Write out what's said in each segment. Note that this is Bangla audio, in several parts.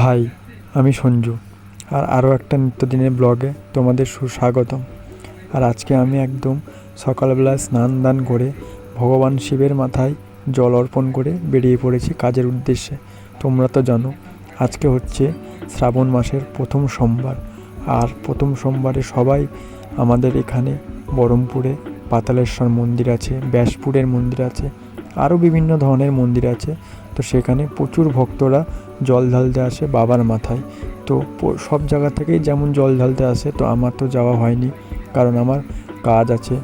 হাই, আমি সঞ্জু। আর আরও একটা নিত্যদিনের ব্লগে তোমাদের সুস্বাগতম। আর আজকে আমি একদম সকালবেলা স্নান দান করে ভগবান শিবের মাথায় জল অর্পণ করে বেরিয়ে পড়েছি কাজের উদ্দেশ্যে। তোমরা তো জানো আজকে হচ্ছে শ্রাবণ মাসের প্রথম সোমবার। আর প্রথম সোমবারে সবাই আমাদের এখানে বহরমপুরে পাতালেশ্বর মন্দির আছে, ব্যাসপুরের মন্দির আছে, আরও বিভিন্ন ধরনের মন্দির আছে। তো সেখানে প্রচুর ভক্তরা জল ঢালতে আসে বাবার মাথায়। তো সব জায়গা থেকেই যেমন জল ঢালতে আসে, তো আমার তো যাওয়া হয়নি কারণ আমার কাজ আছে।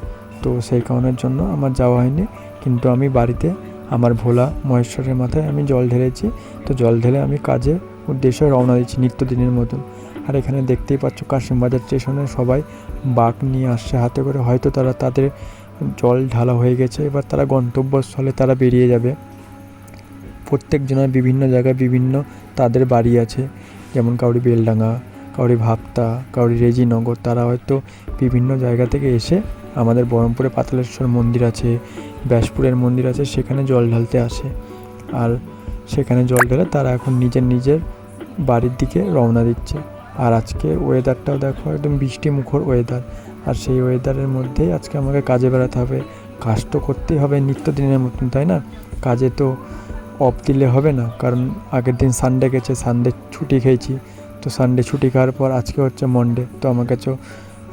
তো সেই কারণের জন্য আমার যাওয়া হয়নি, কিন্তু আমি বাড়িতে আমার ভোলা মহেশ্বরের মাথায় আমি জল ঢেলেছি। তো জল ঢেলে আমি কাজের উদ্দেশ্যে রওনা দিচ্ছি নিত্যদিনের মতন। আর এখানে দেখতেই পাচ্ছ কাশিমবাজার স্টেশনে সবাই বাঁক নিয়ে আসছে হাতে করে, হয়তো তারা তাদের জল ঢালা হয়ে গেছে, এবার তারা গন্তব্যস্থলে তারা বেরিয়ে যাবে। প্রত্যেকজনের বিভিন্ন জায়গায় বিভিন্ন তাদের বাড়ি আছে, যেমন কাউরি বেলডাঙ্গা, কাউরি ভাপ্তা, কাউরি রেজিনগর। তারা হয়তো বিভিন্ন জায়গা থেকে এসে আমাদের বহরমপুরে পাতালেশ্বর মন্দির আছে, ব্যাসপুরের মন্দির আছে, সেখানে জল ঢালতে আসে। আর সেখানে জল ঢেলে তারা এখন নিজের নিজের বাড়ির দিকে রওনা দিচ্ছে। আর আজকের ওয়েদারটাও দেখো, একদম বৃষ্টি মুখর ওয়েদার। আর সেই ওয়েদারের মধ্যেই আজকে আমাকে কাজে বেরোতে হবে। কাজ তো করতেই হবে নিত্যদিনের মতন, তাই না? কাজে তো অফ দিলে হবে না, কারণ আগের দিন সানডে গেছে, সানডে ছুটি খেয়েছি। তো সানডে ছুটি খাওয়ার পর আজকে হচ্ছে মনডে, তো আমাকে তো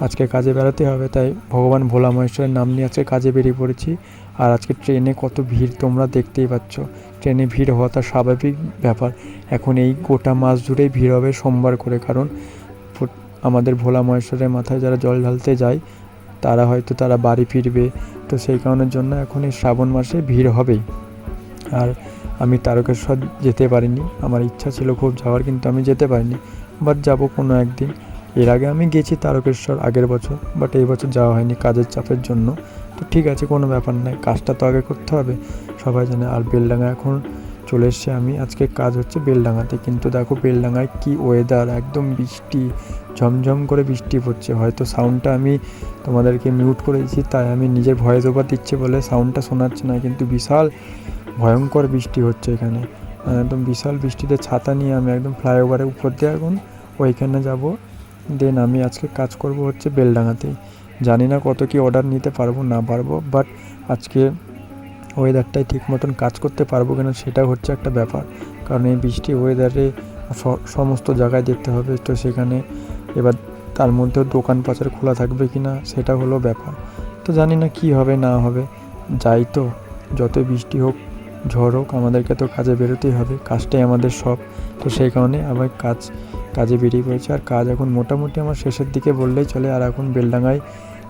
আজকে কাজে বেরোতে হবে। তাই ভগবান ভোলা মহেশ্বরের নাম নিয়ে আজকে কাজে বেরিয়ে পড়েছি। আর আজকে ট্রেনে কত ভিড় তোমরা দেখতেই পাচ্ছ। ট্রেনে ভিড় হওয়াটা স্বাভাবিক ব্যাপার। এখন এই গোটা মাস জুড়েই ভিড় হবে সোমবার করে, কারণ আমাদের ভোলা মহেশ্বরের মাথায় যারা জল ঢালতে যায় তারা হয়তো তারা বাড়ি ফিরবে। তো সেই কারণের জন্য এখন এই শ্রাবণ মাসে ভিড় হবেই। আর আমি তারকেশ্বর যেতে পারিনি, আমার ইচ্ছা ছিল খুব যাওয়ার, কিন্তু আমি যেতে পারিনি। বাট যাব কোনো একদিন। এর আগে আমি গেছি তারকেশ্বর আগের বছর, বাট এই বছর যাওয়া হয়নি কাজের চাপের জন্য। তো ঠিক আছে, কোনো ব্যাপার নয়, কাজটা তো আগে করতে হবে, সবাই জানে। আর বেলডাঙ্গা এখন চলে এসছে আমি, আজকে কাজ হচ্ছে বেলডাঙ্গাতে। কিন্তু দেখো বেলডাঙ্গায় কি ওয়েদার, একদম বৃষ্টি, ঝমঝম করে বৃষ্টি পড়ছে। হয়তো সাউন্ডটা আমি তোমাদেরকে মিউট করে দিচ্ছি, তাই আমি নিজের ভয়েস ওভার দিচ্ছি বলে সাউন্ডটা শোনাচ্ছে না, কিন্তু বিশাল ভয়ঙ্কর বৃষ্টি হচ্ছে এখানে। একদম বিশাল বৃষ্টিতে ছাতা নিয়ে আমি একদম ফ্লাইওভারের উপর দিয়ে এখন ওইখানে যাব। দেন আমি আজকে কাজ করব হচ্ছে বেলডাঙ্গাতেই। জানি না কত কি অর্ডার নিতে পারবো না পারবো, বাট আজকে ওয়েদারটাই ঠিক মতন কাজ করতে পারবো কিনা সেটা হচ্ছে একটা ব্যাপার। কারণ এই বৃষ্টি ওয়েদারে সমস্ত জায়গায় যেতে হবে, তো সেখানে এবার তার মধ্যেও দোকান পাচার খোলা থাকবে কি না সেটা হলো ব্যাপার। তো জানি না কি হবে না হবে, যাই তো, যতই বৃষ্টি হোক ঝড় হোক আমাদেরকে তো কাজে বেরোতেই হবে, কাজটাই আমাদের সব। তো সেই কারণে আমার কাজে বেরিয়ে পড়েছে। আর কাজ এখন মোটামুটি আমার শেষের দিকে বললেই চলে। আর এখন বেলডাঙ্গায়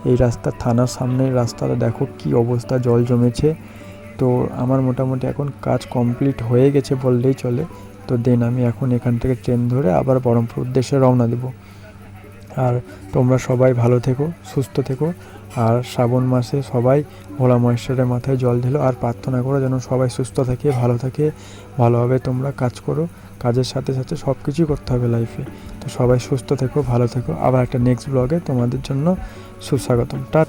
এই রাস্তা, থানার সামনের রাস্তাটা দেখো কি অবস্থা, জল জমেছে। তো আমার মোটামুটি এখন কাজ কমপ্লিট হয়ে গেছে বললেই চলে। তো দেন আমি এখন এখান থেকে ট্রেন ধরে আবার বহরমপুর উদ্দেশ্যে রওনা দেবো। আর তোমরা সবাই ভালো থেকো, সুস্থ থেকো। আর শ্রাবণ মাসে সবাই ভোলা মহেশ্বরের মাথায় জল ঢেলো, আর প্রার্থনা করো যেন সবাই সুস্থ থাকে, ভালো থাকে, ভালোভাবে তোমরা কাজ করো। কাজের সাথে সাথে সব কিছুই করতে হবে লাইফে। তো সবাই সুস্থ থেকো, ভালো থেকো। আবার একটা নেক্সট ব্লগে তোমাদের জন্য সুস্বাগতম। টাটা।